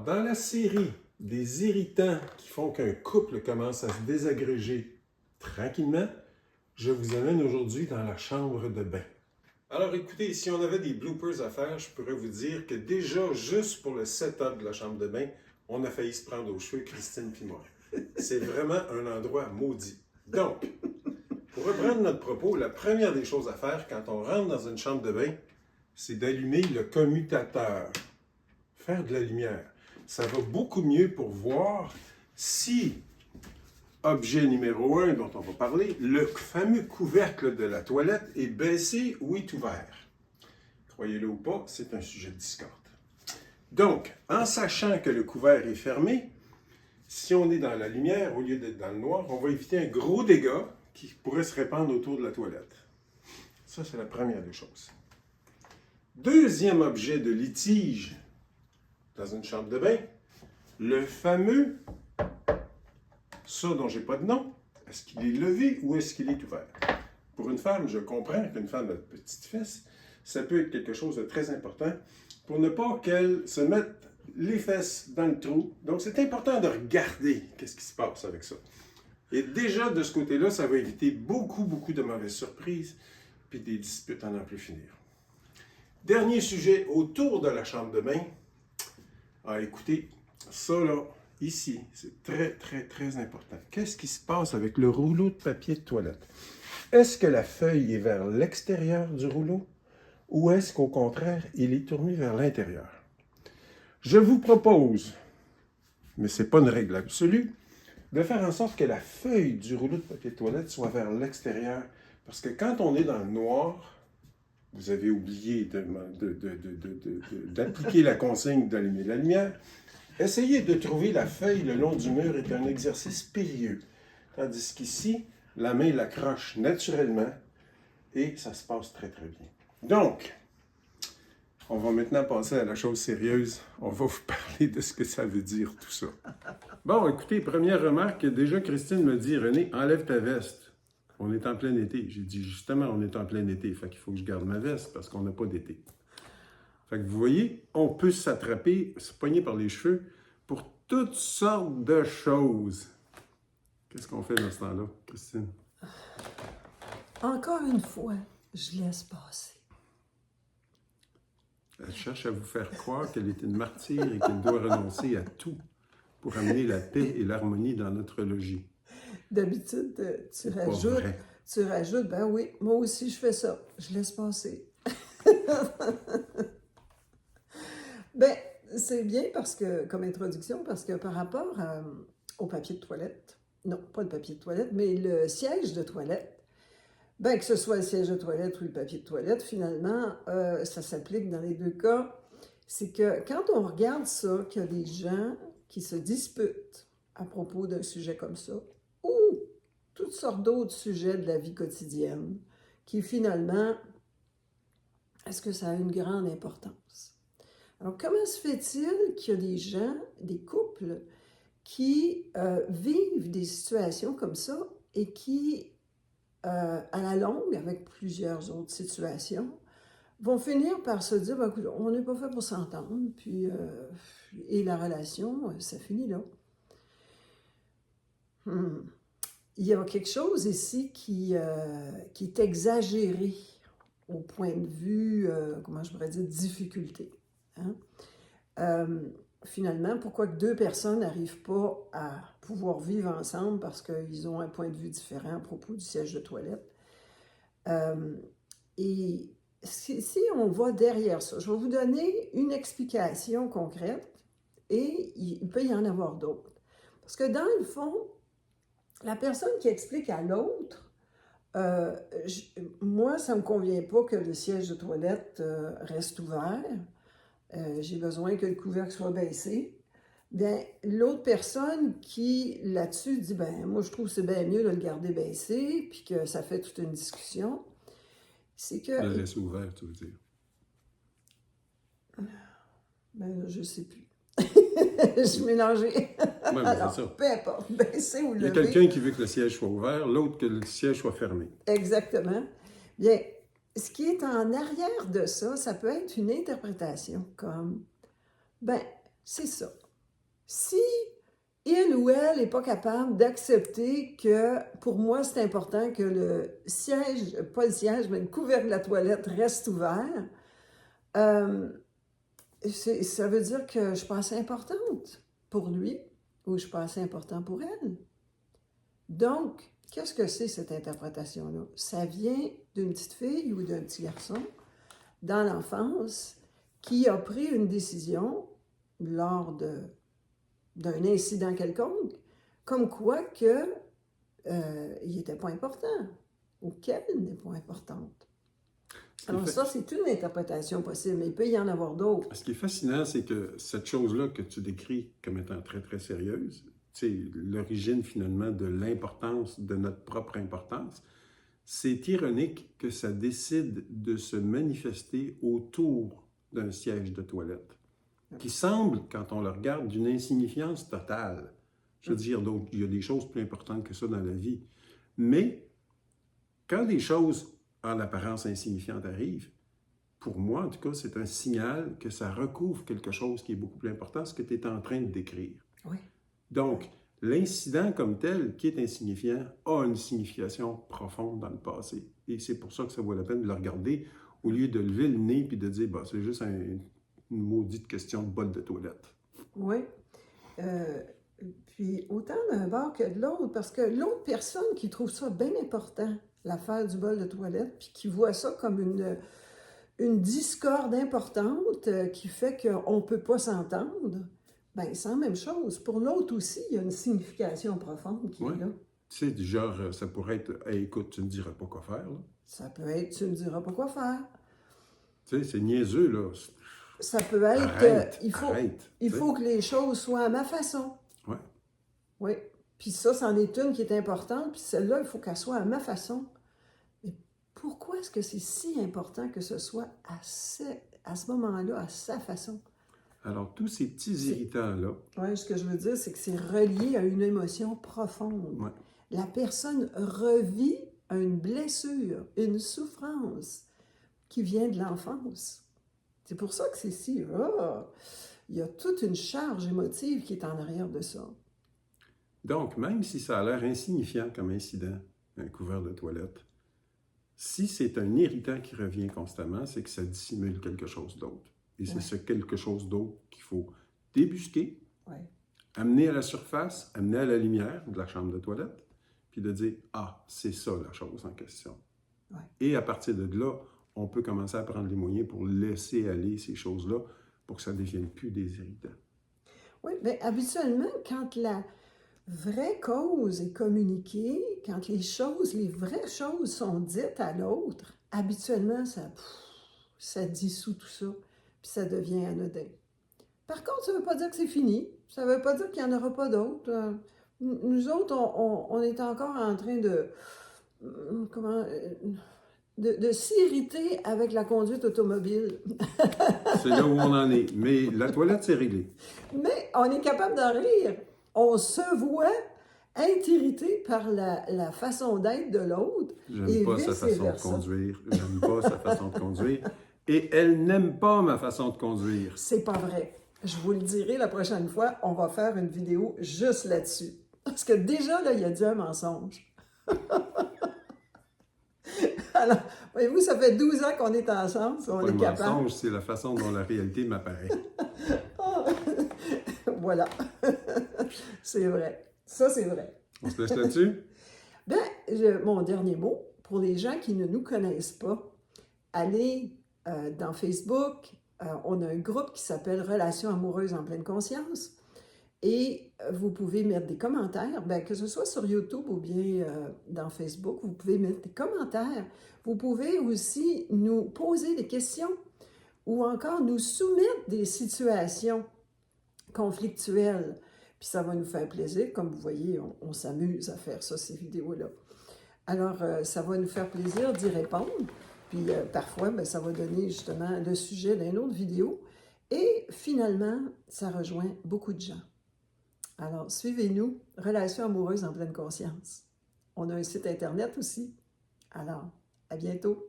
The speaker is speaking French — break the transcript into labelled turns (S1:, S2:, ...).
S1: dans la série des irritants qui font qu'un couple commence à se désagréger tranquillement, je vous amène aujourd'hui dans la chambre de bain. Alors écoutez, si on avait des bloopers à faire, je pourrais vous dire que déjà, juste pour le setup de la chambre de bain, on a failli se prendre aux cheveux, Christine puis moi. C'est vraiment un endroit maudit. Donc, pour reprendre notre propos, la première des choses à faire quand on rentre dans une chambre de bain, c'est d'allumer le commutateur. Faire de la lumière. Ça va beaucoup mieux pour voir si, objet numéro 1 dont on va parler, le fameux couvercle de la toilette est baissé ou est ouvert. Croyez-le ou pas, c'est un sujet de discorde. Donc, en sachant que le couvert est fermé, si on est dans la lumière au lieu d'être dans le noir, on va éviter un gros dégât qui pourrait se répandre autour de la toilette. Ça, c'est la première des choses. Deuxième objet de litige dans une chambre de bain, le fameux, ça dont j'ai pas de nom, est-ce qu'il est levé ou est-ce qu'il est ouvert? Pour une femme, je comprends qu'une femme a de petites fesses, ça peut être quelque chose de très important pour ne pas qu'elle se mette les fesses dans le trou. Donc, c'est important de regarder qu'est-ce qui se passe avec ça. Et déjà, de ce côté-là, ça va éviter beaucoup de mauvaises surprises puis des disputes à n'en plus finir. Dernier sujet autour de la chambre de bain. Ah, écoutez, ça là, ici, c'est très important. Qu'est-ce qui se passe avec le rouleau de papier de toilette? Est-ce que la feuille est vers l'extérieur du rouleau ou est-ce qu'au contraire, il est tourné vers l'intérieur? Je vous propose, mais ce n'est pas une règle absolue, de faire en sorte que la feuille du rouleau de papier de toilette soit vers l'extérieur. Parce que quand on est dans le noir, vous avez oublié d'appliquer la consigne d'allumer la lumière, essayer de trouver la feuille le long du mur est un exercice périlleux. Tandis qu'ici, la main l'accroche naturellement et ça se passe très bien. Donc, on va maintenant passer à la chose sérieuse. On va vous parler de ce que ça veut dire tout ça. Bon, écoutez, première remarque, déjà Christine me dit, René, enlève ta veste. On est en plein été. J'ai dit, justement, on est en plein été. Fait qu'il faut que je garde ma veste parce qu'on n'a pas d'été. Fait que vous voyez, on peut s'attraper, se pogner par les cheveux pour toutes sortes de choses. Qu'est-ce qu'on fait dans ce temps-là, Christine?
S2: Encore une fois, je laisse passer.
S1: Elle cherche à vous faire croire qu'elle est une martyre et qu'elle doit renoncer à tout pour amener la paix et l'harmonie dans notre logis.
S2: D'habitude, tu rajoutes, ben oui, moi aussi je fais ça, je laisse passer. Ben, c'est bien parce que, comme introduction, parce que par rapport au papier de toilette, non, pas le papier de toilette, mais le siège de toilette, ben que ce soit le siège de toilette ou le papier de toilette, finalement, ça s'applique dans les deux cas. C'est que quand on regarde ça, qu'il y a des gens qui se disputent à propos d'un sujet comme ça, ou toutes sortes d'autres sujets de la vie quotidienne, qui finalement, est-ce que ça a une grande importance? Alors, comment se fait-il qu'il y a des gens, des couples, qui vivent des situations comme ça et qui, à la longue, avec plusieurs autres situations, vont finir par se dire, ben, écoute, on n'est pas fait pour s'entendre, puis, et la relation, ça finit là. Il y a quelque chose ici qui est exagéré au point de vue, comment je pourrais dire, difficulté. Hein? Finalement, pourquoi que deux personnes n'arrivent pas à pouvoir vivre ensemble parce qu'ils ont un point de vue différent à propos du siège de toilette? Et si on va derrière ça, je vais vous donner une explication concrète et il peut y en avoir d'autres. Parce que dans le fond, la personne qui explique à l'autre, moi, ça ne me convient pas que le siège de toilette reste ouvert. J'ai besoin que le couvercle soit baissé. Bien, l'autre personne qui, là-dessus, dit, ben moi, je trouve que c'est bien mieux de le garder baissé, puis que ça fait toute une discussion, c'est que...
S1: Le laisser ouvert, tu veux dire?
S2: Ben, je ne sais plus. Je suis mélangée.
S1: Oui,
S2: Alors,
S1: c'est ça.
S2: peu importe, baisser ou lever.
S1: Il y a quelqu'un qui veut que le siège soit ouvert, l'autre que le siège soit fermé.
S2: Exactement. Bien, ce qui est en arrière de ça, ça peut être une interprétation comme, ben, c'est ça. Si il ou elle n'est pas capable d'accepter que, pour moi, c'est important que le siège, pas le siège, mais le couvercle de la toilette reste ouvert, euh, ça veut dire que je suis pas assez importante pour lui ou je suis pas assez important pour elle. Donc, qu'est-ce que c'est cette interprétation-là? Ça vient d'une petite fille ou d'un petit garçon dans l'enfance qui a pris une décision lors d'un incident quelconque, comme quoi que il n'était pas important ou qu'elle n'est pas importante. Alors ça, c'est une interprétation possible, mais il peut y en avoir d'autres.
S1: Ce qui est fascinant, c'est que cette chose-là que tu décris comme étant très, très sérieuse, c'est l'origine finalement de l'importance, de notre propre importance, c'est ironique que ça décide de se manifester autour d'un siège de toilette, qui semble, quand on le regarde, d'une insignifiance totale. Je veux dire, donc, il y a des choses plus importantes que ça dans la vie. Mais quand des choses en apparence insignifiantes arrivent, pour moi, en tout cas, c'est un signal que ça recouvre quelque chose qui est beaucoup plus important, ce que tu es en train de décrire.
S2: Oui.
S1: Donc, l'incident comme tel, qui est insignifiant, a une signification profonde dans le passé. Et c'est pour ça que ça vaut la peine de le regarder, au lieu de lever le nez et de dire, bah, c'est juste une maudite question de bol de toilette.
S2: Oui. Puis autant d'un bord que de l'autre, parce que l'autre personne qui trouve ça bien important, l'affaire du bol de toilette, puis qui voit ça comme une discorde importante qui fait qu'on ne peut pas s'entendre, bien, c'est la même chose. Pour l'autre aussi, il y a une signification profonde qui est là.
S1: Tu sais, du genre, ça pourrait être « Hey, écoute, tu ne me diras pas quoi faire. » là.
S2: Ça peut être « Tu ne me diras pas quoi faire ».
S1: Tu sais, c'est niaiseux, là.
S2: Ça peut être
S1: Arrête,
S2: il faut que les choses soient à ma façon.
S1: Ouais.
S2: Oui. Puis ça, c'en est une qui est importante, puis celle-là, il faut qu'elle soit à ma façon. Mais pourquoi est-ce que c'est si important que ce soit à ce moment-là, à sa façon?
S1: Alors, tous ces petits irritants-là...
S2: Oui, ce que je veux dire, c'est que c'est relié à une émotion profonde.
S1: Ouais.
S2: La personne revit une blessure, une souffrance qui vient de l'enfance. C'est pour ça que c'est si... il y a toute une charge émotive qui est en arrière de ça.
S1: Donc, même si ça a l'air insignifiant comme incident, un couvert de toilette, si c'est un irritant qui revient constamment, c'est que ça dissimule quelque chose d'autre. Et c'est ce quelque chose d'autre qu'il faut débusquer, amener à la surface, amener à la lumière de la chambre de toilette, puis de dire « Ah, c'est ça la chose en question. » Et à partir de là, on peut commencer à prendre les moyens pour laisser aller ces choses-là pour que ça ne devienne plus des irritants.
S2: Oui, bien habituellement, quand la vraie cause est communiquée, quand les vraies choses sont dites à l'autre, habituellement, ça dissout tout ça, puis ça devient anodin. Par contre, ça ne veut pas dire que c'est fini, ça ne veut pas dire qu'il n'y en aura pas d'autres. Nous autres, on est encore en train de s'irriter avec la conduite automobile.
S1: C'est là où on en est. Mais la toilette, c'est réglé.
S2: Mais on est capable d'en rire. On se voit être irrité par la façon d'être de l'autre.
S1: J'aime pas sa façon de conduire. J'aime pas sa façon de conduire. Et elle n'aime pas ma façon de conduire.
S2: C'est pas vrai. Je vous le dirai la prochaine fois, on va faire une vidéo juste là-dessus. Parce que déjà, là, il a dit un mensonge. Alors, voyez-vous, ça fait 12 ans qu'on est ensemble, on est capable.
S1: Le mensonge, c'est la façon dont la réalité m'apparaît.
S2: Voilà. C'est vrai. Ça, c'est vrai.
S1: On se laisse là-dessus?
S2: Bien, mon dernier mot, pour les gens qui ne nous connaissent pas, allez dans Facebook, on a un groupe qui s'appelle Relations amoureuses en pleine conscience. Et vous pouvez mettre des commentaires, bien, que ce soit sur YouTube ou bien dans Facebook, vous pouvez mettre des commentaires. Vous pouvez aussi nous poser des questions ou encore nous soumettre des situations conflictuelles. Puis ça va nous faire plaisir. Comme vous voyez, on s'amuse à faire ça, ces vidéos-là. Alors, ça va nous faire plaisir d'y répondre. Puis parfois, bien, ça va donner justement le sujet d'une autre vidéo. Et finalement, ça rejoint beaucoup de gens. Alors, suivez-nous, Relations amoureuses en pleine conscience. On a un site Internet aussi. Alors, à bientôt.